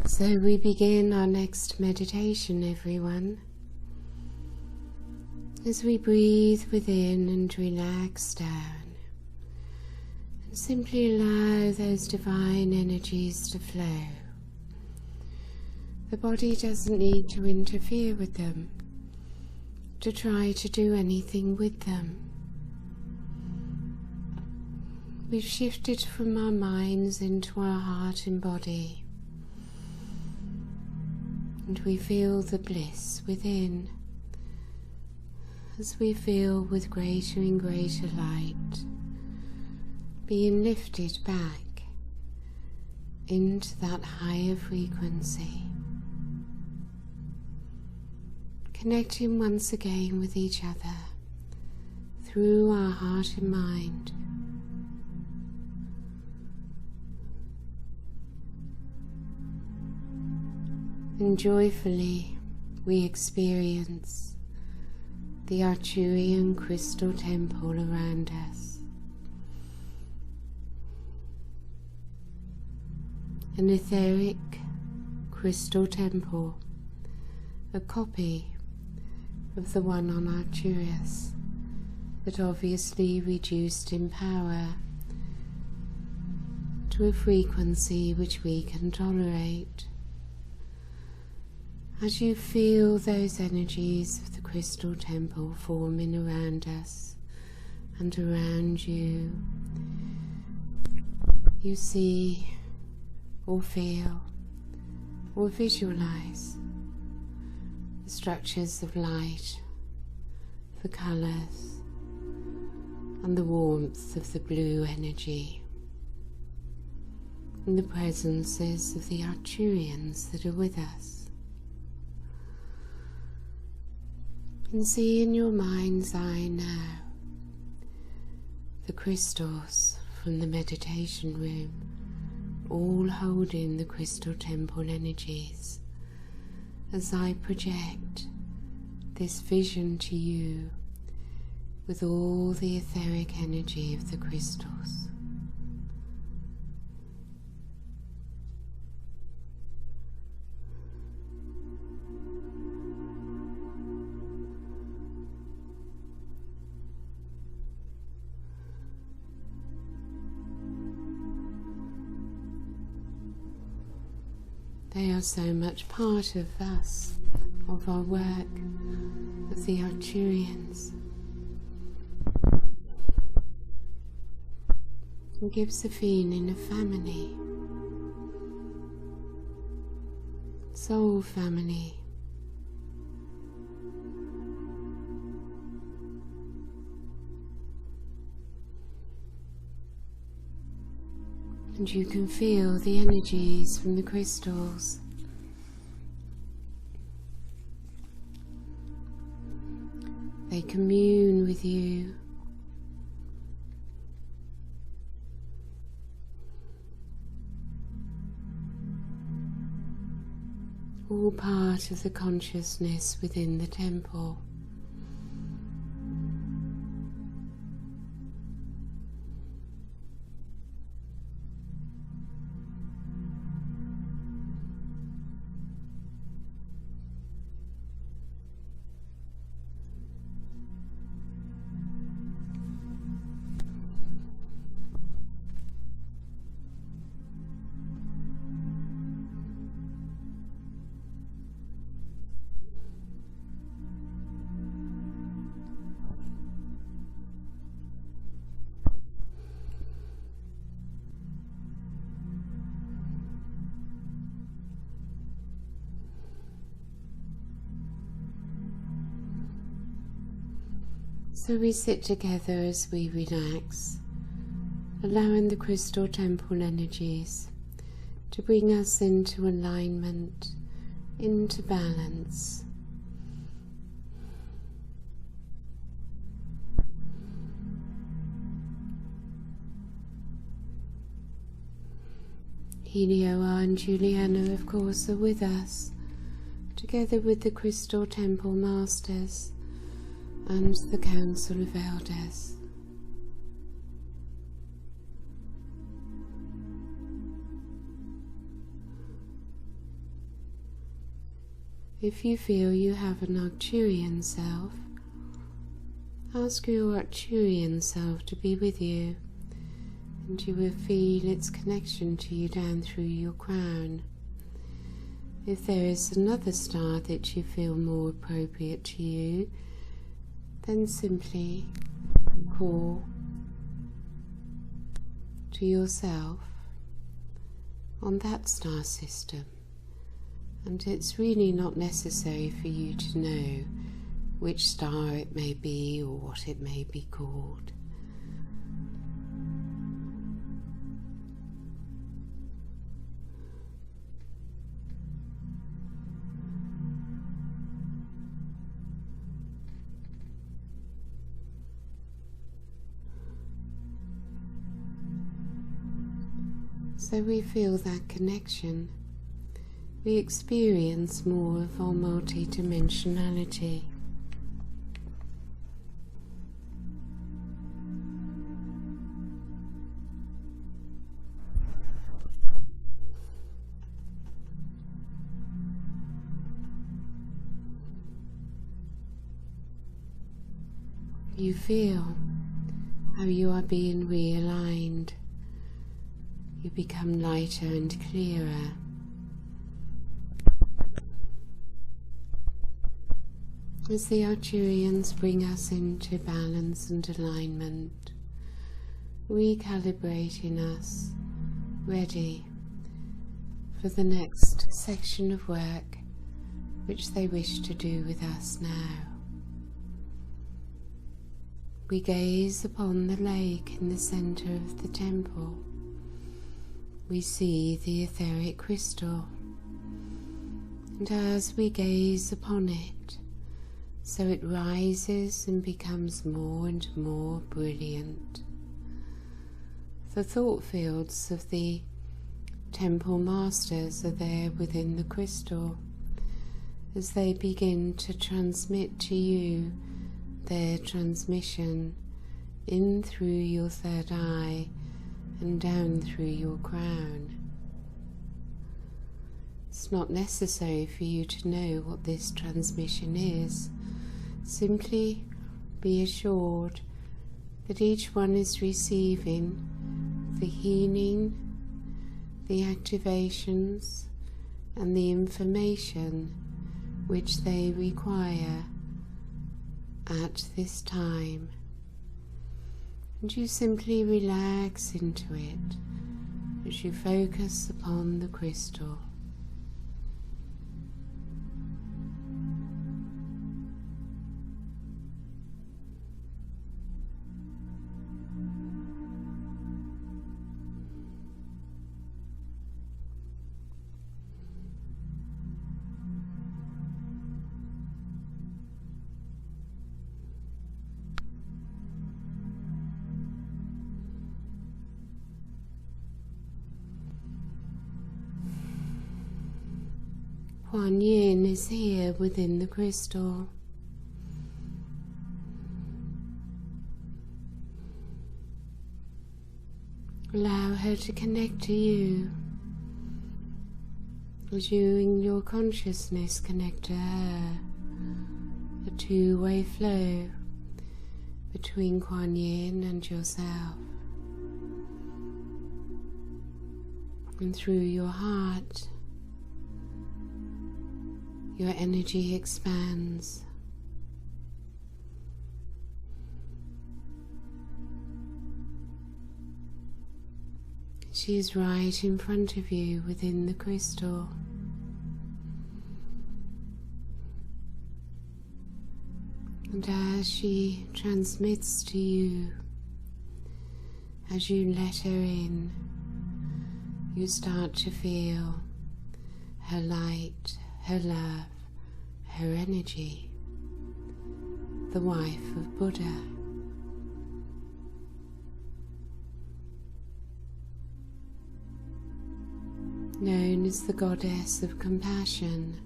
So we begin our next meditation, everyone, as we breathe within and relax down, and simply allow those divine energies to flow. The body doesn't need to interfere with them, to try to do anything with them. We've shifted from our minds into our heart and body, and we feel the bliss within as we feel with greater and greater light being lifted back into that higher frequency, connecting once again with each other through our heart and mind. And joyfully we experience the Arcturian crystal temple around us. An etheric crystal temple, a copy of the one on Arcturus, but obviously reduced in power to a frequency which we can tolerate. As you feel those energies of the crystal temple forming around us and around you, you see or feel or visualize the structures of light, the colours and the warmth of the blue energy, and the presences of the Arcturians that are with us. And see in your mind's eye now the crystals from the meditation room, all holding the crystal temple energies, as I project this vision to you with all the etheric energy of the crystals. They are so much part of us, of our work, of the Arcturians. It gives a feeling of family, soul family. And you can feel the energies from the crystals. They commune with you. All part of the consciousness within the temple. So we sit together as we relax, allowing the crystal temple energies to bring us into alignment, into balance. Helio and Juliana, of course, are with us, together with the Crystal Temple Masters and the Council of Elders. If you feel you have an Arcturian self, ask your Arcturian self to be with you, and you will feel its connection to you down through your crown. If there is another star that you feel more appropriate to you, then simply call to yourself on that star system. And it's really not necessary for you to know which star it may be or what it may be called. So we feel that connection. We experience more of our multi-dimensionality. You feel how you are being realigned. You become lighter and clearer. As the Arcturians bring us into balance and alignment, recalibrating us, ready for the next section of work which they wish to do with us now. We gaze upon the lake in the center of the temple. We see the etheric crystal, and as we gaze upon it, so it rises and becomes more and more brilliant. The thought fields of the temple masters are there within the crystal as they begin to transmit to you their transmission in through your third eye and down through your crown. It's not necessary for you to know what this transmission is. Simply be assured that each one is receiving the healing, the activations, and the information which they require at this time. And you simply relax into it as you focus upon the crystal. Quan is here within the crystal. Allow her to connect to you as you in your consciousness connect to her. A two-way flow between Quan and yourself. And through your heart, your energy expands. She is right in front of you within the crystal. And as she transmits to you, as you let her in, you start to feel her light, her love, her energy, the wife of Buddha. Known as the goddess of compassion,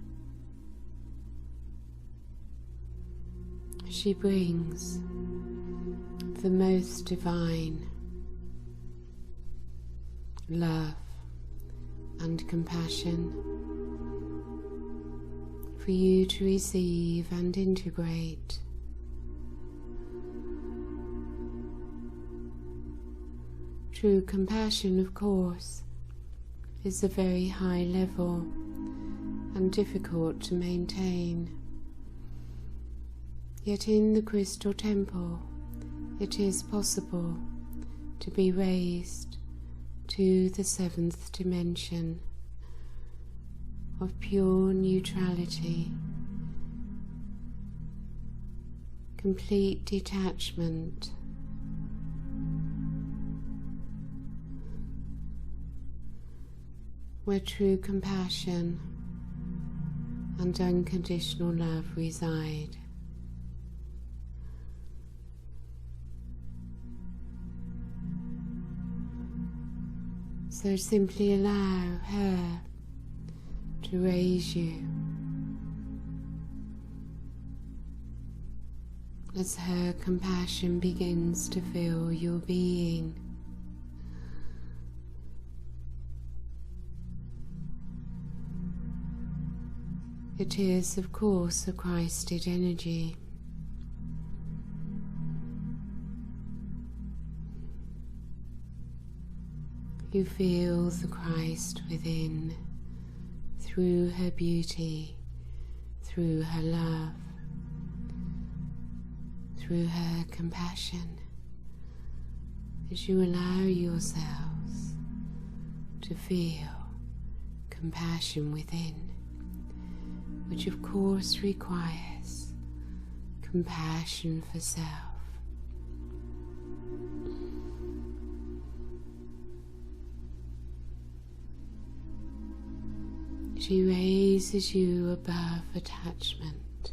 she brings the most divine love and compassion for you to receive and integrate. True compassion, of course, is a very high level and difficult to maintain. Yet in the crystal temple it is possible to be raised to the 7th dimension of pure neutrality, complete detachment, where true compassion and unconditional love reside. So simply allow her to raise you as her compassion begins to fill your being. It is, of course, a Christed energy. You feel the Christ within, through her beauty, through her love, through her compassion, as you allow yourselves to feel compassion within, which of course requires compassion for self. She raises you above attachment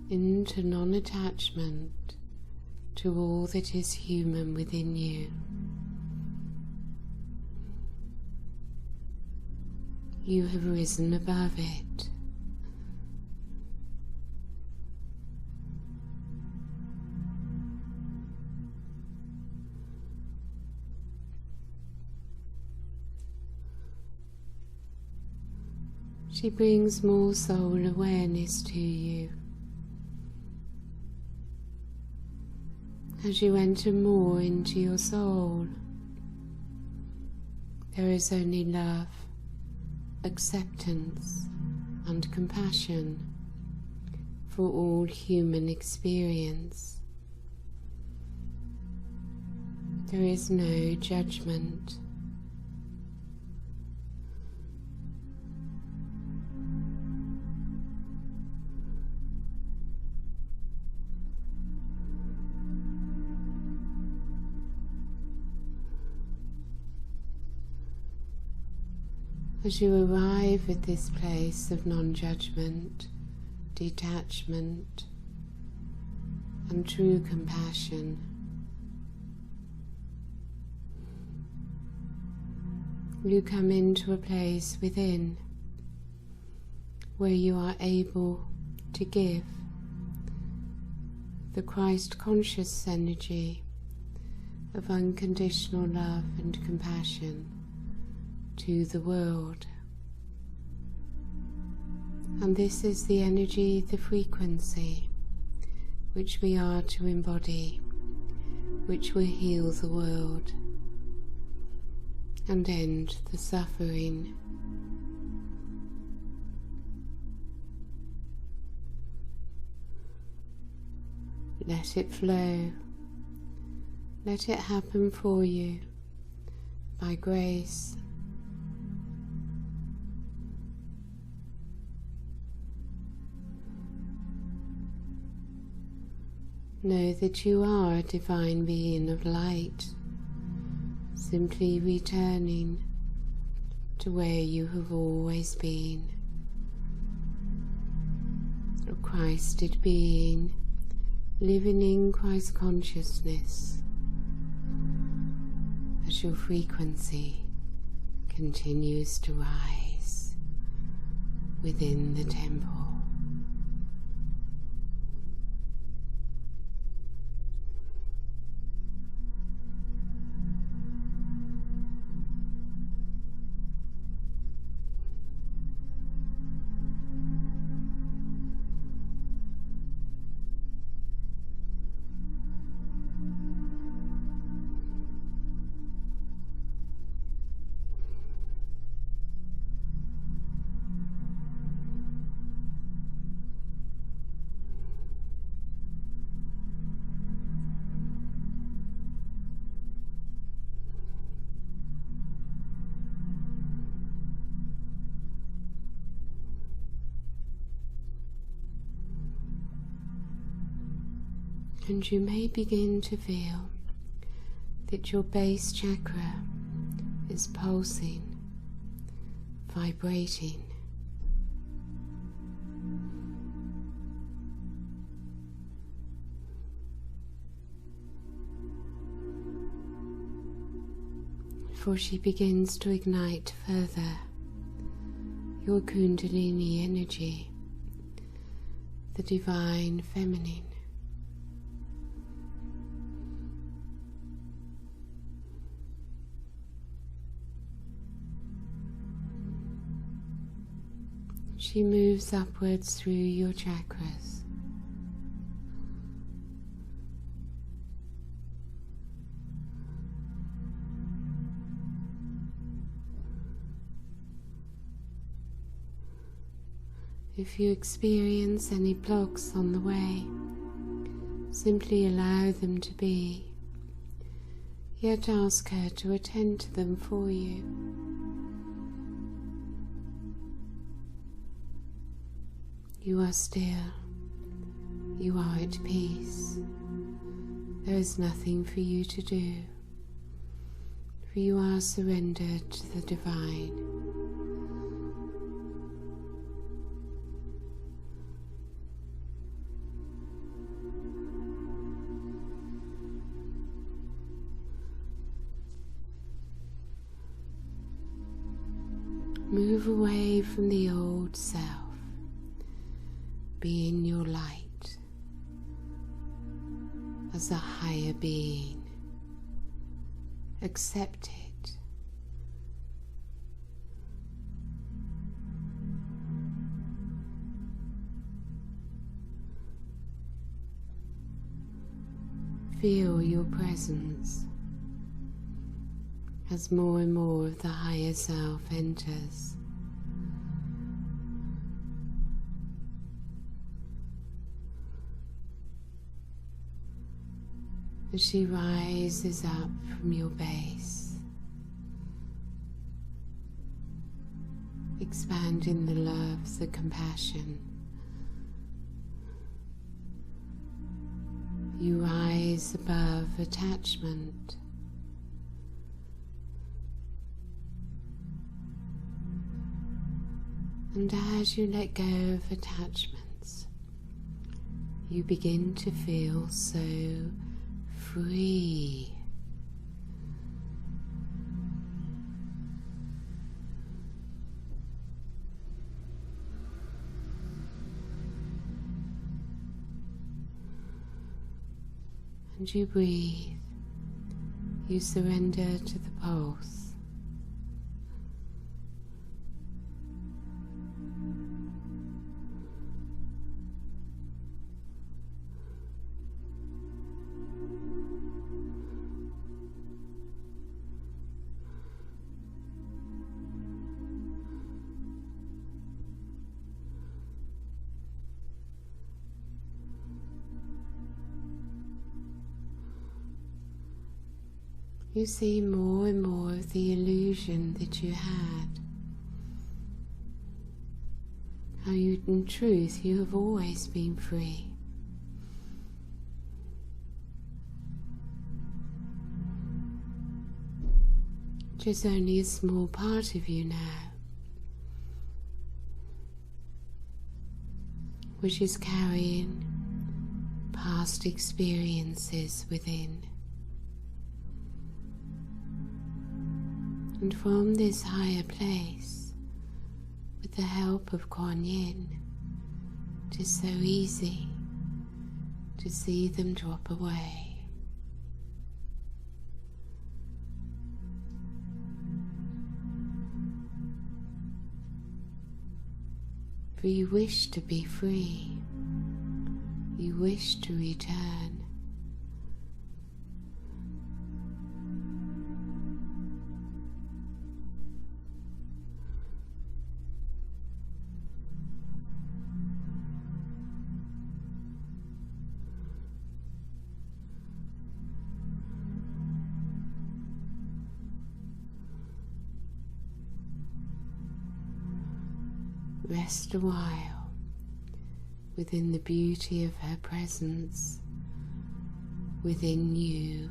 into non-attachment to all that is human within you. You have risen above it. She brings more soul awareness to you as you enter more into your soul. There is only love, acceptance and compassion for all human experience. There is no judgment. As you arrive at this place of non-judgment, detachment, and true compassion, you come into a place within where you are able to give the Christ conscious energy of unconditional love and compassion to the world. And this is the energy, the frequency which we are to embody, which will heal the world and end the suffering. Let it flow. Let it happen for you by grace. Know that you are a divine being of light, simply returning to where you have always been. A Christed being, living in Christ consciousness, as your frequency continues to rise within the temple. and you may begin to feel that your base chakra is pulsing, vibrating. Before she begins to ignite further your Kundalini energy, the divine feminine. She moves upwards through your chakras. If you experience any blocks on the way, simply allow them to be, yet ask her to attend to them for you. You are still, you are at peace. There is nothing for you to do, for you are surrendered to the divine. Move away from the old self. Be in your light as a higher being. Accept it. Feel your presence as more and more of the higher self enters. As she rises up from your base, expanding the love, the compassion. You rise above attachment. And as you let go of attachments, you begin to feel so free. And you breathe, you surrender to the pulse. You see more and more of the illusion that you had. How in truth you have always been free. Just only a small part of you now, which is carrying past experiences within. And from this higher place, with the help of Quan, it is so easy to see them drop away. For you wish to be free, you wish to return. Rest a while within the beauty of her presence, within you.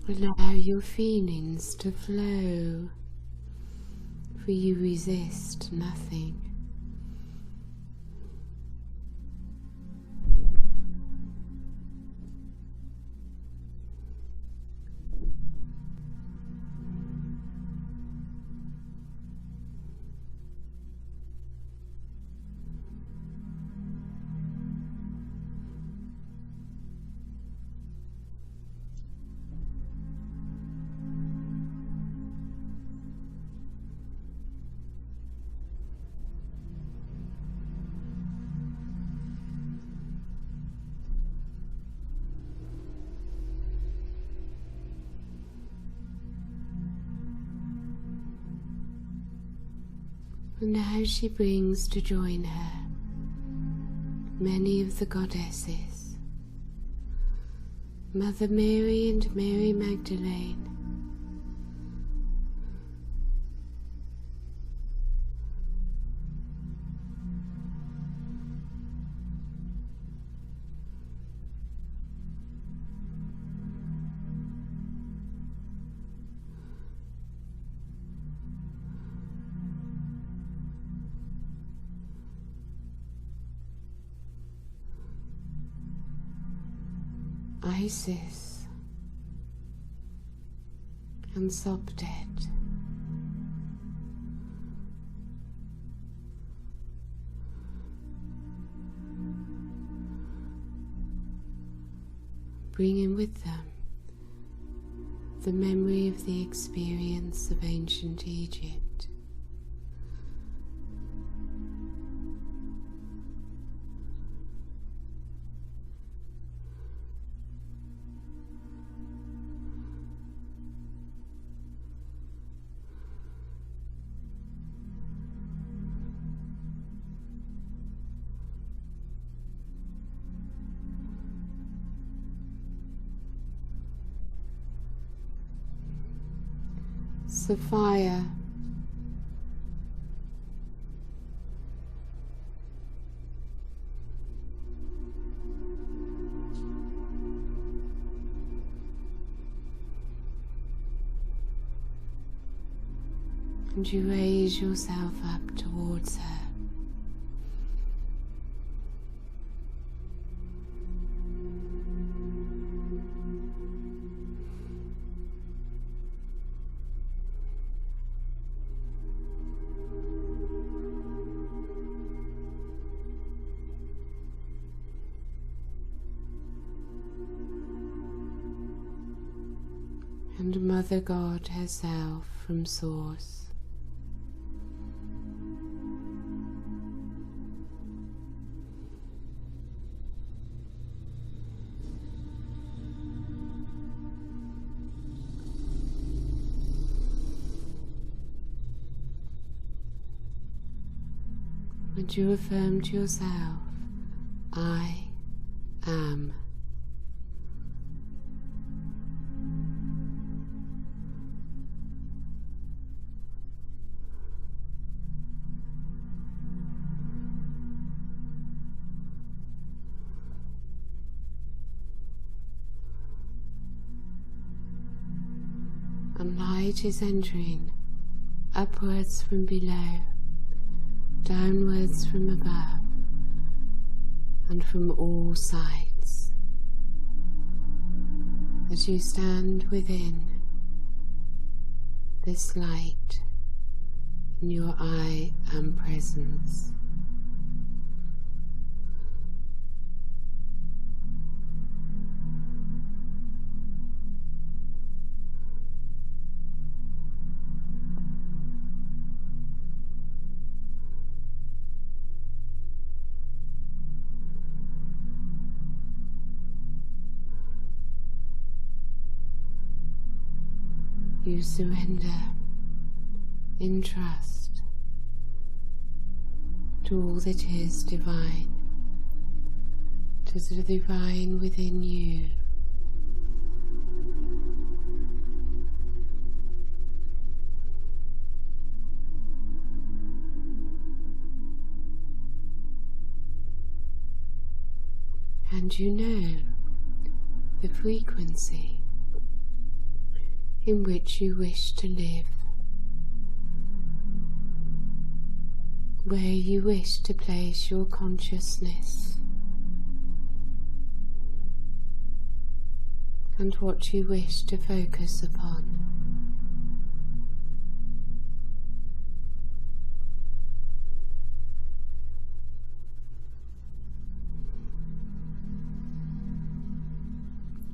Allow your feelings to flow, for you resist nothing. And now she brings to join her many of the goddesses, Mother Mary and Mary Magdalene, Isis and Sopdet, bringing with them the memory of the experience of ancient Egypt. Sophia, and you raise yourself up towards her. And Mother God herself from Source. And you affirm to yourself, I am. And light is entering upwards from below, downwards from above, and from all sides. As you stand within this light in your I am presence. You surrender in trust to all that is divine, to the divine within you. And you know the frequency in which you wish to live, where you wish to place your consciousness, and what you wish to focus upon.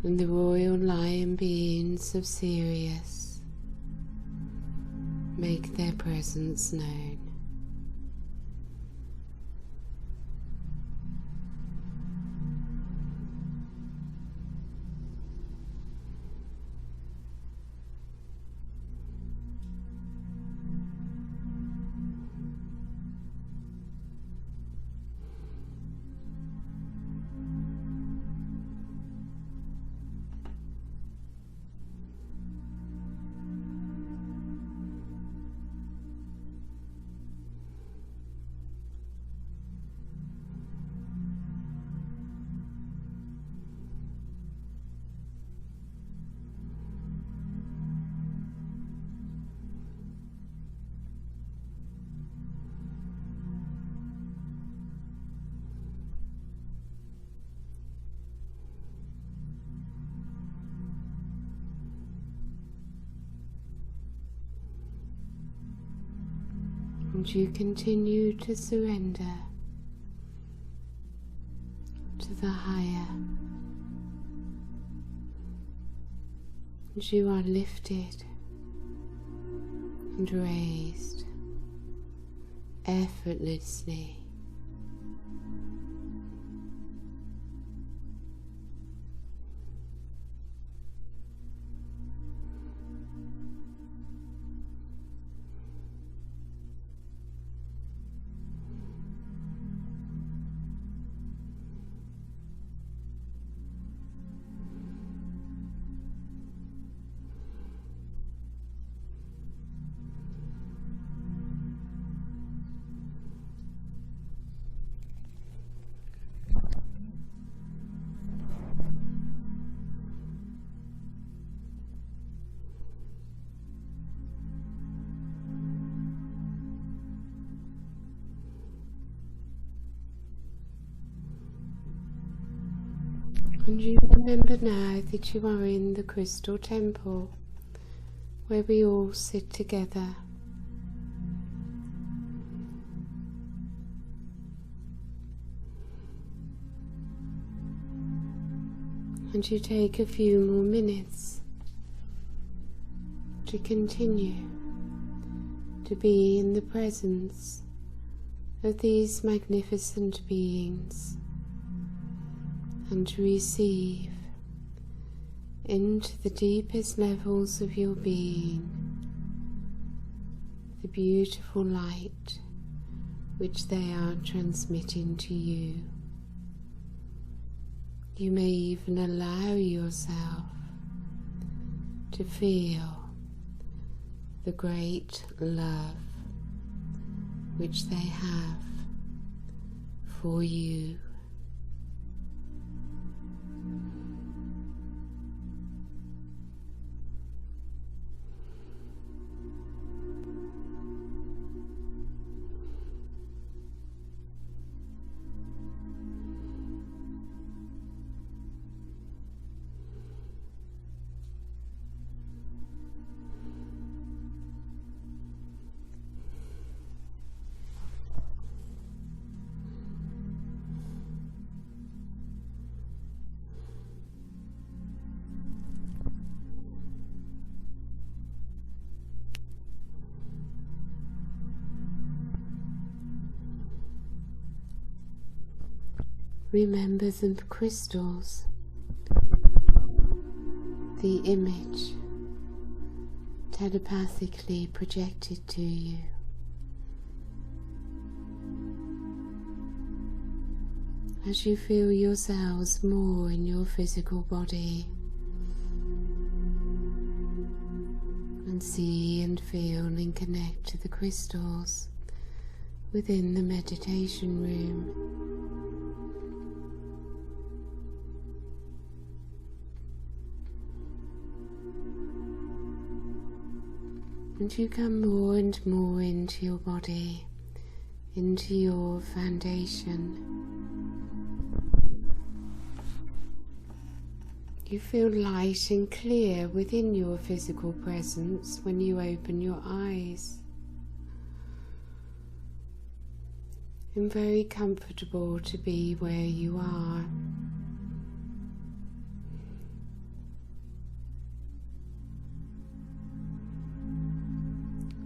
And the royal lion beings of Sirius make their presence known. And you continue to surrender to the higher, and you are lifted and raised effortlessly. And you remember now that you are in the crystal temple where we all sit together. And you take a few more minutes to continue to be in the presence of these magnificent beings, and to receive into the deepest levels of your being the beautiful light which they are transmitting to you. You may even allow yourself to feel the great love which they have for you. Remember the crystals, the image telepathically projected to you. As you feel yourselves more in your physical body, and see and feel and connect to the crystals within the meditation room. And you come more and more into your body, into your foundation. You feel light and clear within your physical presence when you open your eyes, and very comfortable to be where you are.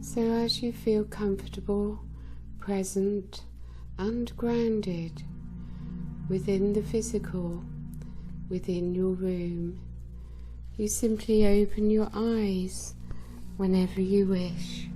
So as you feel comfortable, present and grounded within the physical, within your room, you simply open your eyes whenever you wish.